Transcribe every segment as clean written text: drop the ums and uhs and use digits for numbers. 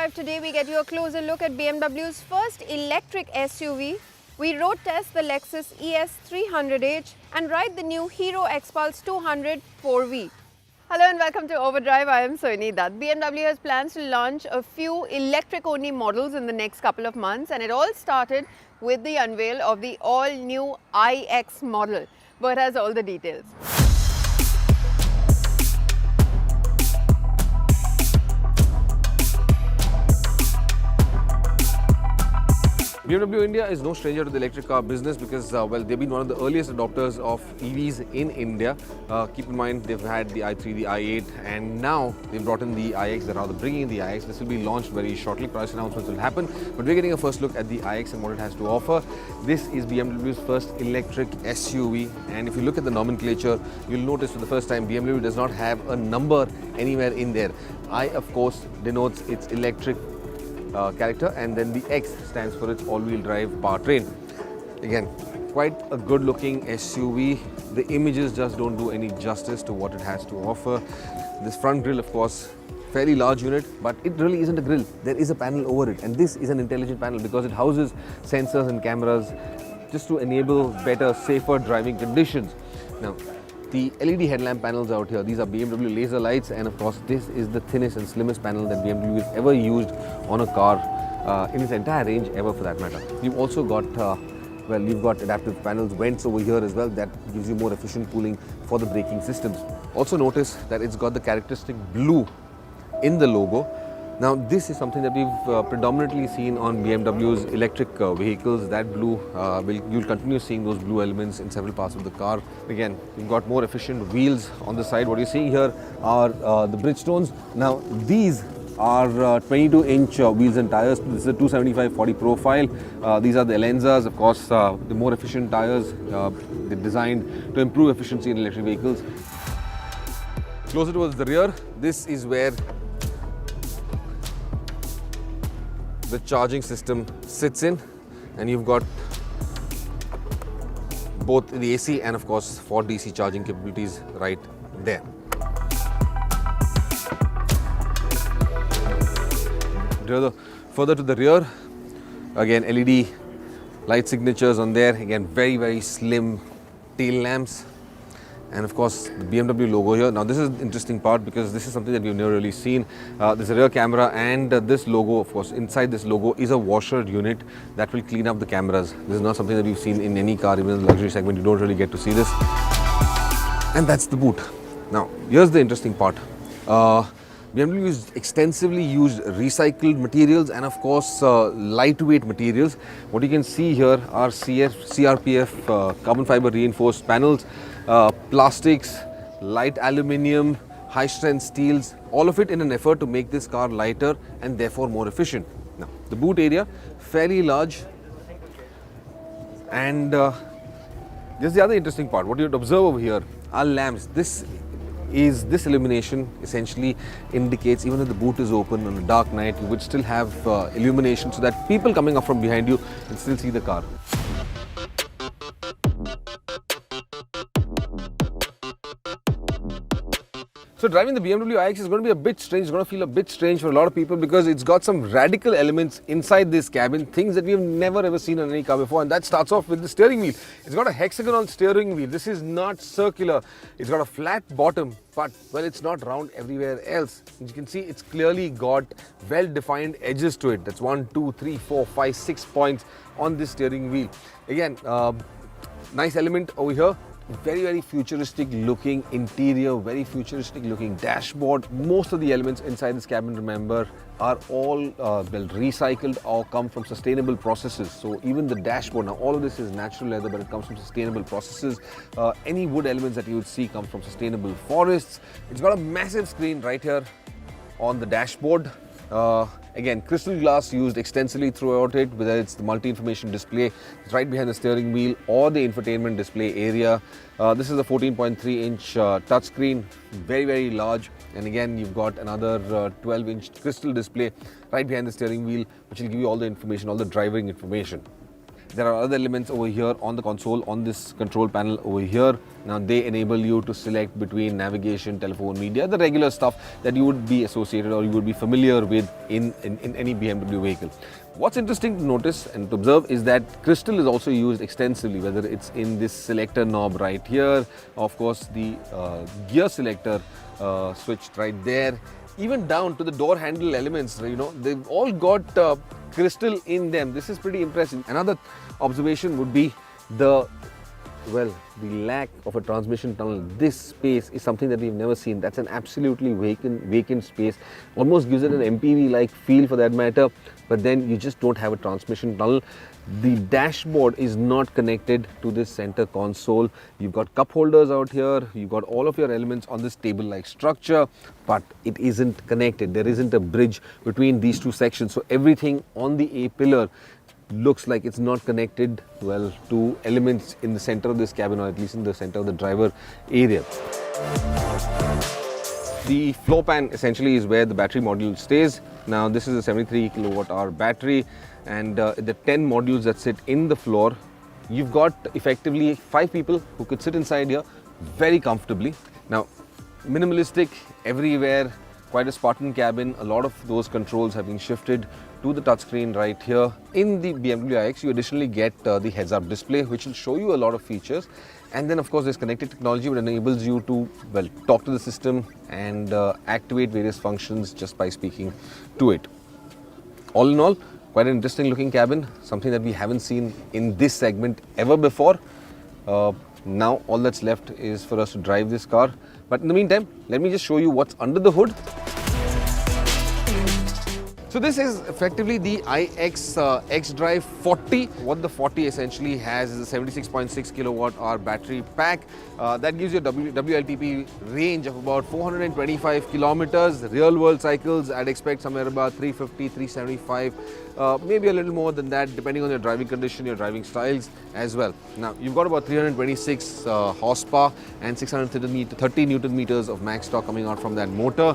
Overdrive, today we get you a closer look at BMW's first electric SUV. We road test the Lexus ES300h and ride the new Hero Xpulse 200 4V. Hello and welcome to Overdrive. I am Soini Dutt. BMW has plans to launch a few electric-only models in the next couple of months, and it all started with the unveil of the all-new iX model. But has all the details. BMW India is no stranger to the electric car business because, well, they've been one of the earliest adopters of EVs in India. Keep in mind, they've had the i3, the i8, and now they've brought in the iX. They're rather bringing in the iX. This will be launched very shortly. Price announcements will happen. But we're getting a first look at the iX and what it has to offer. This is BMW's first electric SUV. And if you look at the nomenclature, you'll notice for the first time, BMW does not have a number anywhere in there. I, of course, denotes its electric character, and then the X stands for its all-wheel drive powertrain. Again, quite a good-looking SUV. The images just don't do any justice to what it has to offer. This front grille, of course, fairly large unit, but it really isn't a grille. There is a panel over it, and this is an intelligent panel because it houses sensors and cameras just to enable better, safer driving conditions. Now, the LED headlamp panels out here, these are BMW laser lights, and of course this is the thinnest and slimmest panel that BMW has ever used on a car in its entire range ever, for that matter. You've also got, well, you've got adaptive panels, vents over here as well, that gives you more efficient cooling for the braking systems. Also notice that it's got the characteristic blue in the logo. Now, this is something that we've predominantly seen on BMW's electric vehicles. That blue, you'll continue seeing those blue elements in several parts of the car. Again, you've got more efficient wheels on the side. What you're seeing here are the Bridgestones. Now, these are 22-inch wheels and tires. This is a 275/40 profile. These are the Alenzas, of course, the more efficient tires. They're designed to improve efficiency in electric vehicles. Closer towards the rear, this is where the charging system sits in, and you've got both the AC and of course for DC charging capabilities right there. Further to the rear, again LED light signatures on there, again very slim tail lamps, and of course the BMW logo here. Now this is the interesting part because this is something that we've never really seen. There's a rear camera, and this logo, of course, inside this logo is a washer unit that will clean up the cameras. This is not something that we've seen in any car, even in the luxury segment. You don't really get to see this. And that's the boot. Now here's the interesting part. BMW has extensively used recycled materials and of course lightweight materials. What you can see here are CRPF carbon fiber reinforced panels, plastics, light aluminium, high strength steels, all of it in an effort to make this car lighter and therefore more efficient. Now, the boot area, fairly large, and this is the other interesting part. What you'd observe over here are lamps. This illumination essentially indicates even if the boot is open on a dark night, you would still have illumination so that people coming up from behind you can still see the car. So driving the BMW iX is going to be a bit strange. It's going to feel a bit strange for a lot of people because it's got some radical elements inside this cabin, things that we've never ever seen on any car before, and that starts off with the steering wheel. It's got a hexagonal steering wheel. This is not circular. It's got a flat bottom, but well, it's not round everywhere else. As you can see, it's clearly got well-defined edges to it. That's 1, 2, 3, 4, 5, 6 points on this steering wheel. Again, nice element over here. Very futuristic looking interior, very futuristic looking dashboard. Most of the elements inside this cabin, remember, are all well recycled or come from sustainable processes. So even the dashboard, now all of this is natural leather, but it comes from sustainable processes. Any wood elements that you would see come from sustainable forests. It's got a massive screen right here on the dashboard. Again, crystal glass used extensively throughout it, whether it's the multi-information display right behind the steering wheel or the infotainment display area. This is a 14.3-inch touchscreen, very large. And again, you've got another 12-inch crystal display right behind the steering wheel, which will give you all the information, all the driving information. There are other elements over here on the console, on this control panel over here. Now they enable you to select between navigation, telephone, media, the regular stuff that you would be associated or you would be familiar with in any BMW vehicle. What's interesting to notice and to observe is that crystal is also used extensively, whether it's in this selector knob right here, of course the gear selector switched right there, even down to the door handle elements, they've all got crystal in them. This is pretty impressive. Another observation would be the lack of a transmission tunnel. This space is something that we've never seen. That's an absolutely vacant space. Almost gives it an MPV-like feel for that matter, but then you just don't have a transmission tunnel. The dashboard is not connected to this center console. You've got cup holders out here. You've got all of your elements on this table-like structure, but it isn't connected. There isn't a bridge between these two sections. So everything on the A-pillar looks like it's not connected to elements in the center of this cabin, or at least in the center of the driver area. The floor pan essentially is where the battery module stays. Now this is a 73 kilowatt hour battery, and the 10 modules that sit in the floor, you've got effectively 5 people who could sit inside here very comfortably. Now minimalistic everywhere, quite a Spartan cabin. A lot of those controls have been shifted to the touchscreen right here. In the BMW iX, you additionally get the heads-up display, which will show you a lot of features. And then, of course, there's connected technology which enables you to, talk to the system and activate various functions just by speaking to it. All in all, quite an interesting looking cabin, something that we haven't seen in this segment ever before. Now, all that's left is for us to drive this car. But in the meantime, let me just show you what's under the hood. So this is effectively the iX xDrive 40. What the 40 essentially has is a 76.6 kilowatt hour battery pack. That gives you a WLTP range of about 425 kilometers. Real world cycles, I'd expect somewhere about 350, 375, maybe a little more than that, depending on your driving condition, your driving styles as well. Now, you've got about 326 horsepower and 630 Newton meters of max torque coming out from that motor.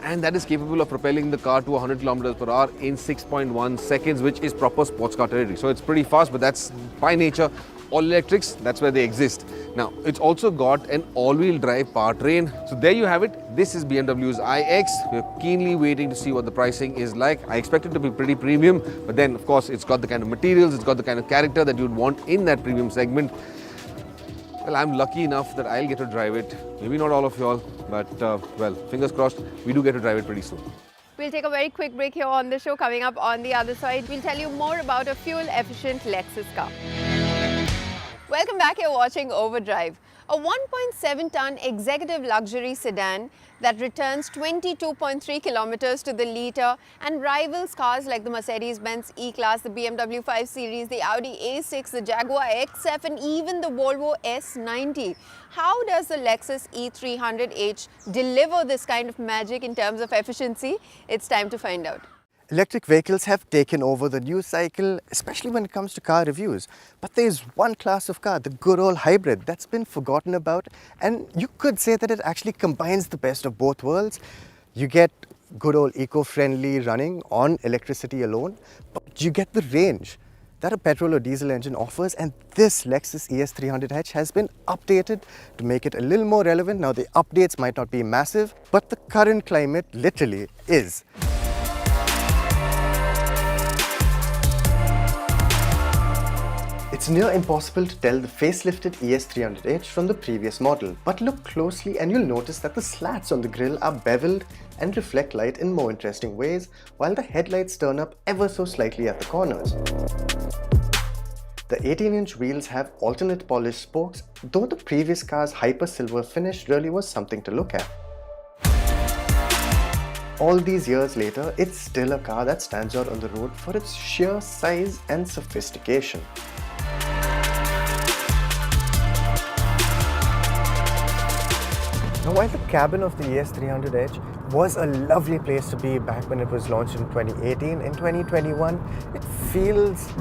And that is capable of propelling the car to 100 kilometers per hour in 6.1 seconds, which is proper sports car territory. So it's pretty fast, but that's by nature. All electrics, that's where they exist. Now, it's also got an all-wheel drive powertrain. So there you have it. This is BMW's iX. We're keenly waiting to see what the pricing is like. I expect it to be pretty premium, but then of course it's got the kind of materials, it's got the kind of character that you'd want in that premium segment. Well, I'm lucky enough that I'll get to drive it. Maybe not all of y'all, but fingers crossed, we do get to drive it pretty soon. We'll take a very quick break here on the show. Coming up on the other side, we'll tell you more about a fuel-efficient Lexus car. Welcome back, you're watching Overdrive. A 1.7-ton executive luxury sedan that returns 22.3 kilometers to the litre and rivals cars like the Mercedes-Benz E-Class, the BMW 5 Series, the Audi A6, the Jaguar XF and even the Volvo S90. How does the Lexus E300h deliver this kind of magic in terms of efficiency? It's time to find out. Electric vehicles have taken over the news cycle, especially when it comes to car reviews. But there's one class of car, the good old hybrid, that's been forgotten about. And you could say that it actually combines the best of both worlds. You get good old eco-friendly running on electricity alone, but you get the range that a petrol or diesel engine offers. And this Lexus ES300h has been updated to make it a little more relevant. Now, the updates might not be massive, but the current climate literally is. It's near impossible to tell the facelifted ES300h from the previous model, but look closely and you'll notice that the slats on the grille are beveled and reflect light in more interesting ways, while the headlights turn up ever so slightly at the corners. The 18-inch wheels have alternate polished spokes, though the previous car's hyper silver finish really was something to look at. All these years later, it's still a car that stands out on the road for its sheer size and sophistication. Now, while the cabin of the ES300h was a lovely place to be back when it was launched in 2018, in 2021, it feels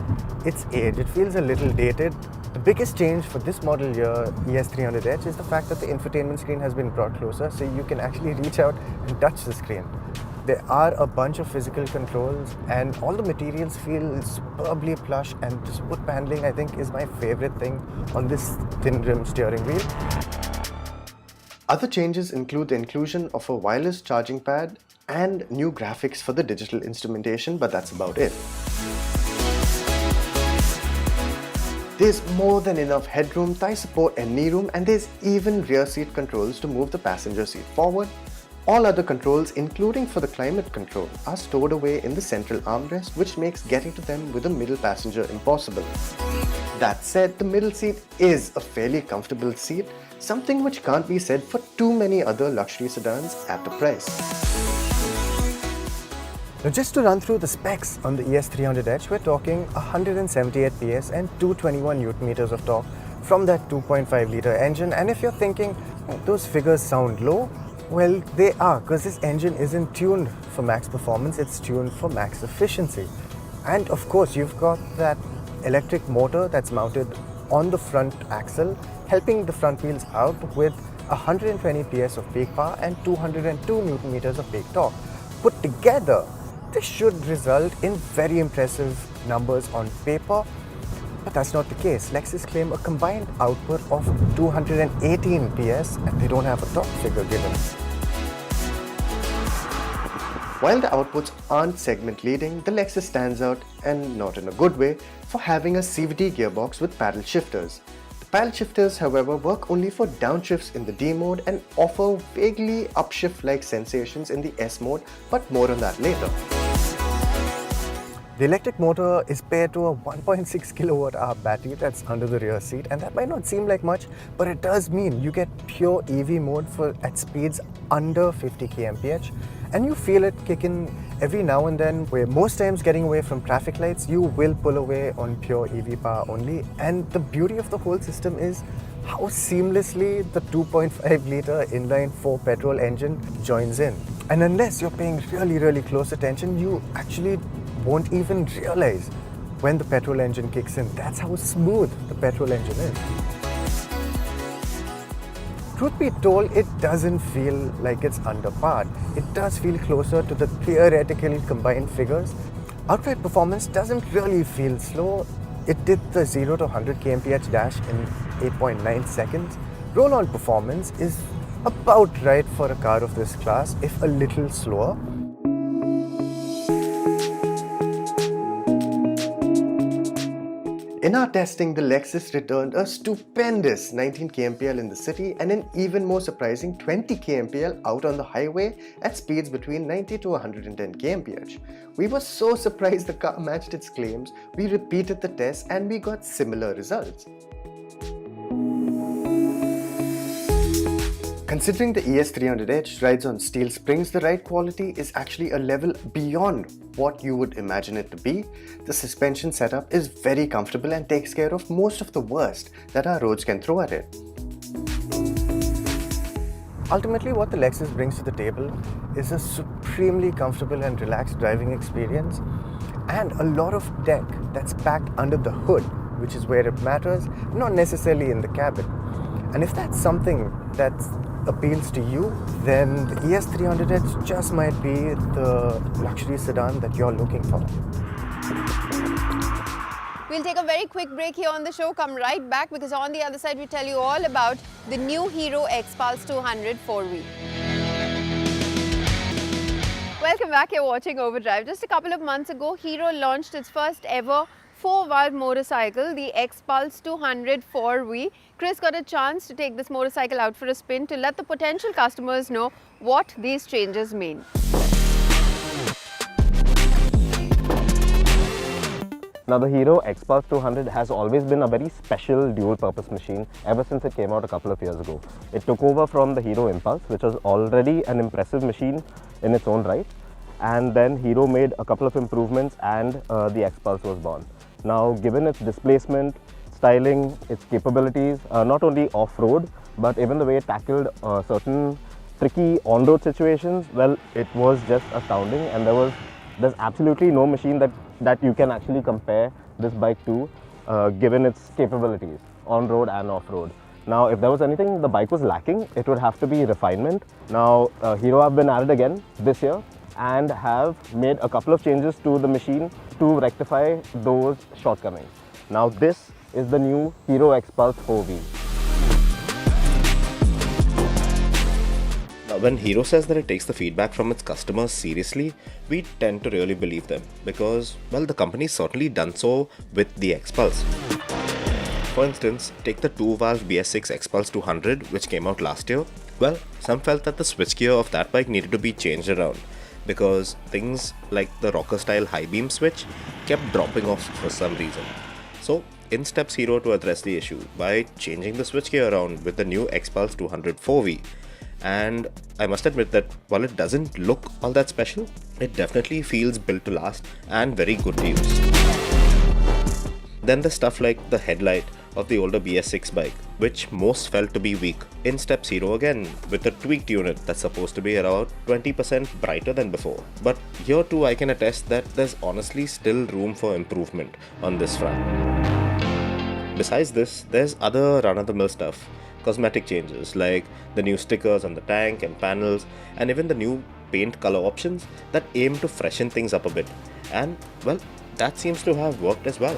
its age. It feels a little dated. The biggest change for this model here, ES300h, is the fact that the infotainment screen has been brought closer, so you can actually reach out and touch the screen. There are a bunch of physical controls and all the materials feel superbly plush, and this wood paneling I think is my favorite thing on this thin rim steering wheel. Other changes include the inclusion of a wireless charging pad and new graphics for the digital instrumentation, but that's about it. There's more than enough headroom, thigh support and knee room, and there's even rear seat controls to move the passenger seat forward. All other controls, including for the climate control, are stored away in the central armrest, which makes getting to them with a middle passenger impossible. That said, the middle seat is a fairly comfortable seat, something which can't be said for too many other luxury sedans at the price. Now just to run through the specs on the ES300H, we're talking 178 PS and 221 Nm of torque from that 2.5 litre engine. And if you're thinking, those figures sound low, well, they are, because this engine isn't tuned for max performance, it's tuned for max efficiency. And of course, you've got that electric motor that's mounted on the front axle, helping the front wheels out with 120 PS of peak power and 202 Nm of peak torque. Put together, this should result in very impressive numbers on paper, but that's not the case. Lexus claim a combined output of 218 PS and they don't have a torque figure given. While the outputs aren't segment leading, the Lexus stands out, and not in a good way, for having a CVT gearbox with paddle shifters. The paddle shifters, however, work only for downshifts in the D mode and offer vaguely upshift-like sensations in the S mode, but more on that later. The electric motor is paired to a 1.6 kWh battery that's under the rear seat, and that might not seem like much, but it does mean you get pure EV mode at speeds under 50 kmph, and you feel it kick in every now and then, where most times getting away from traffic lights, you will pull away on pure EV power only. And the beauty of the whole system is how seamlessly the 2.5 litre inline 4 petrol engine joins in. And unless you're paying really close attention, you actually won't even realize when the petrol engine kicks in. That's how smooth the petrol engine is. Truth be told, it doesn't feel like it's underpowered. It does feel closer to the theoretical combined figures. Outright performance doesn't really feel slow. It did the 0 to 100 kmph dash in 8.9 seconds. Roll-on performance is about right for a car of this class, if a little slower. In our testing, the Lexus returned a stupendous 19 kmpl in the city and an even more surprising 20 kmpl out on the highway at speeds between 90 to 110 kmph. We were so surprised the car matched its claims, we repeated the test and we got similar results. Considering the ES300H rides on steel springs, the ride quality is actually a level beyond what you would imagine it to be. The suspension setup is very comfortable and takes care of most of the worst that our roads can throw at it. Ultimately, what the Lexus brings to the table is a supremely comfortable and relaxed driving experience, and a lot of tech that's packed under the hood, which is where it matters, not necessarily in the cabin. And if that's something that appeals to you, then the ES300H just might be the luxury sedan that you're looking for. We'll take a very quick break here on the show, come right back, because on the other side we tell you all about the new Hero XPulse 200 4V. Welcome back, you're watching Overdrive. Just a couple of months ago, Hero launched its first ever 4-valve motorcycle, the XPulse 200 4V. Chris got a chance to take this motorcycle out for a spin to let the potential customers know what these changes mean. Now the Hero XPulse 200 has always been a very special dual-purpose machine ever since it came out a couple of years ago. It took over from the Hero Impulse, which was already an impressive machine in its own right, and then Hero made a couple of improvements and the XPulse was born. Now, given its displacement, styling, its capabilities, not only off-road, but even the way it tackled certain tricky on-road situations, well, it was just astounding, and there's absolutely no machine that you can actually compare this bike to, given its capabilities, on-road and off-road. Now, if there was anything the bike was lacking, it would have to be refinement. Now, Hero have been at it again this year, and have made a couple of changes to the machine to rectify those shortcomings. Now this is the new Hero Xpulse 4V. Now, when Hero says that it takes the feedback from its customers seriously, we tend to really believe them because, well, the company's certainly done so with the Xpulse. For instance, take the 2-valve BS6 Xpulse 200 which came out last year. Well, some felt that the switchgear of that bike needed to be changed around because things like the rocker style high beam switch kept dropping off for some reason. So in steps Hero to address the issue by changing the switchgear around with the new Xpulse 200 4V. And I must admit that while it doesn't look all that special, it definitely feels built to last and very good to use. Then there's stuff like the headlight of the older BS6 bike, which most felt to be weak. In steps Hero again with a tweaked unit that's supposed to be around 20% brighter than before. But here too I can attest that there's honestly still room for improvement on this front. Besides this, there's other run-of-the-mill stuff. Cosmetic changes like the new stickers on the tank and panels, and even the new paint color options that aim to freshen things up a bit. And well, that seems to have worked as well.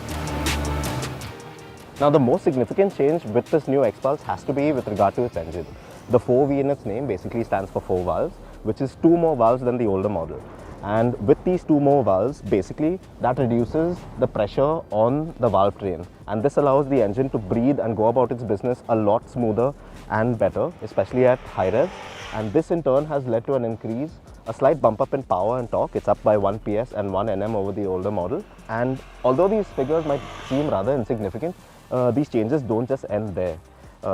Now the most significant change with this new Xpulse has to be with regard to its engine. The 4V in its name basically stands for 4 valves, which is 2 more valves than the older model. And with these 2 more valves, basically that reduces the pressure on the valve train, and this allows the engine to breathe and go about its business a lot smoother and better, especially at high revs. And this in turn has led to a slight bump up in power and torque. It's up by 1 PS and 1 Nm over the older model. And although these figures might seem rather insignificant, these changes don't just end there.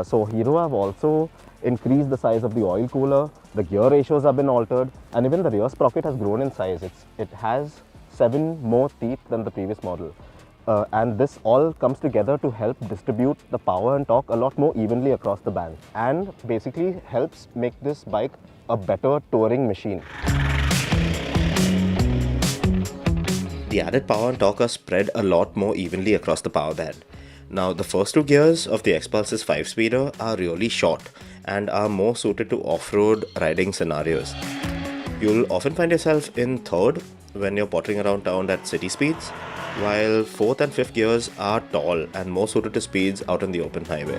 So Hero have also increased the size of the oil cooler, the gear ratios have been altered, and even the rear sprocket has grown in size. It has 7 more teeth than the previous model. And this all comes together to help distribute the power and torque a lot more evenly across the band, and basically helps make this bike a better touring machine. The added power and torque are spread a lot more evenly across the power band. Now, the first 2 gears of the Xpulse's 5-speeder are really short and are more suited to off-road riding scenarios. You'll often find yourself in 3rd when you're pottering around town at city speeds, while 4th and 5th gears are tall and more suited to speeds out on the open highway.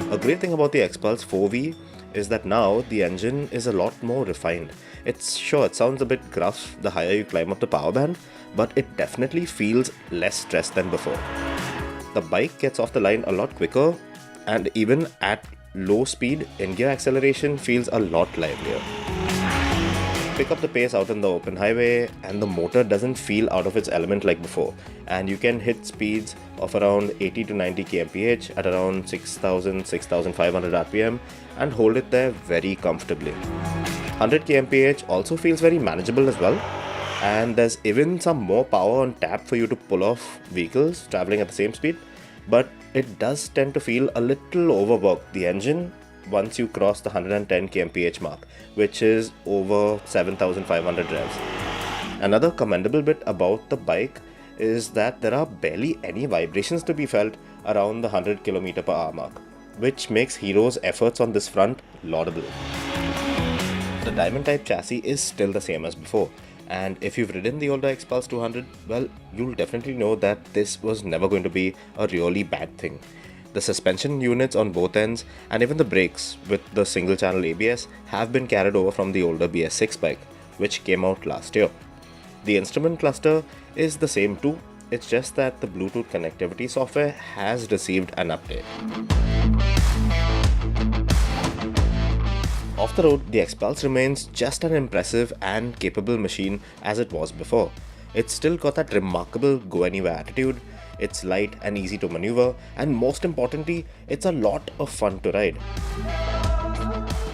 A great thing about the Xpulse 4V is that now the engine is a lot more refined. It sounds a bit gruff the higher you climb up the power band, but it definitely feels less stressed than before. The bike gets off the line a lot quicker, and even at low speed, in-gear acceleration feels a lot livelier. Pick up the pace out on the open highway and the motor doesn't feel out of its element like before, and you can hit speeds of around 80 to 90 kmph at around 6,500 rpm and hold it there very comfortably. 100 kmph also feels very manageable as well, and there's even some more power on tap for you to pull off vehicles traveling at the same speed, but it does tend to feel a little overworked, the engine, once you cross the 110 kmph mark, which is over 7,500 revs. Another commendable bit about the bike is that there are barely any vibrations to be felt around the 100 km/h mark, which makes Hero's efforts on this front laudable. The diamond type chassis is still the same as before, and if you've ridden the older Xpulse 200, well, you'll definitely know that this was never going to be a really bad thing. The suspension units on both ends and even the brakes with the single channel ABS have been carried over from the older BS6 bike, which came out last year. The instrument cluster is the same too, it's just that the Bluetooth connectivity software has received an update. Off the road, the Xpulse remains just an impressive and capable machine as it was before. It's still got that remarkable go-anywhere attitude, it's light and easy to maneuver, and most importantly, it's a lot of fun to ride.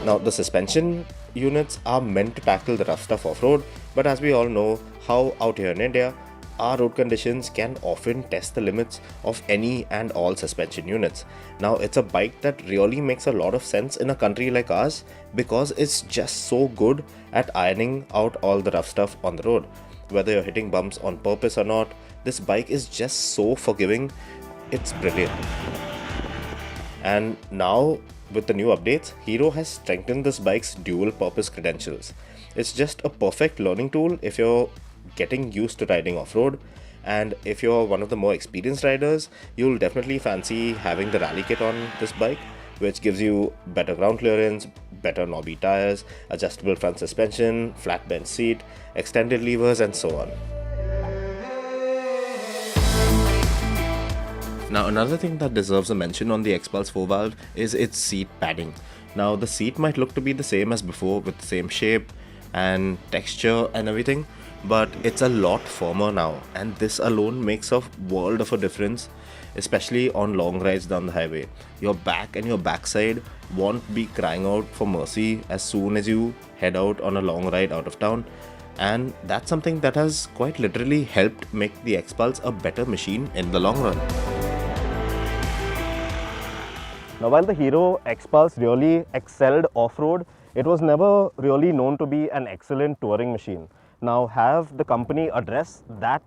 Now, the suspension units are meant to tackle the rough stuff off-road, but as we all know how out here in India, our road conditions can often test the limits of any and all suspension units. Now, it's a bike that really makes a lot of sense in a country like ours because it's just so good at ironing out all the rough stuff on the road. Whether you're hitting bumps on purpose or not, this bike is just so forgiving, it's brilliant. And now, with the new updates, Hero has strengthened this bike's dual purpose credentials. It's just a perfect learning tool if you're getting used to riding off-road, and if you're one of the more experienced riders, you'll definitely fancy having the rally kit on this bike, which gives you better ground clearance, better knobby tires, adjustable front suspension, flat bench seat, extended levers, and so on. Now, another thing that deserves a mention on the Xpulse 4-valve is its seat padding. Now, the seat might look to be the same as before with the same shape and texture and everything, but it's a lot firmer now, and this alone makes a world of a difference, especially on long rides down the highway. Your back and your backside won't be crying out for mercy as soon as you head out on a long ride out of town, and that's something that has quite literally helped make the Xpulse a better machine in the long run. Now, while the Hero Xpulse really excelled off-road, it was never really known to be an excellent touring machine. Now, have the company addressed that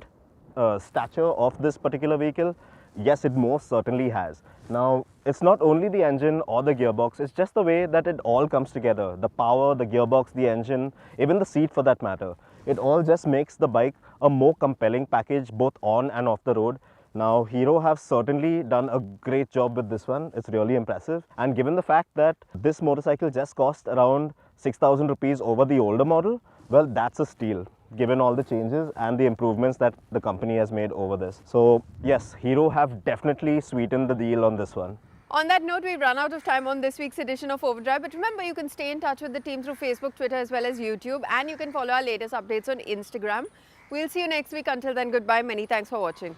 stature of this particular vehicle? Yes, it most certainly has. Now, it's not only the engine or the gearbox, it's just the way that it all comes together. The power, the gearbox, the engine, even the seat for that matter. It all just makes the bike a more compelling package both on and off the road. Now, Hero have certainly done a great job with this one. It's really impressive. And given the fact that this motorcycle just cost around 6,000 rupees over the older model, well, that's a steal, given all the changes and the improvements that the company has made over this. So yes, Hero have definitely sweetened the deal on this one. On that note, we've run out of time on this week's edition of Overdrive. But remember, you can stay in touch with the team through Facebook, Twitter, as well as YouTube. And you can follow our latest updates on Instagram. We'll see you next week. Until then, goodbye. Many thanks for watching.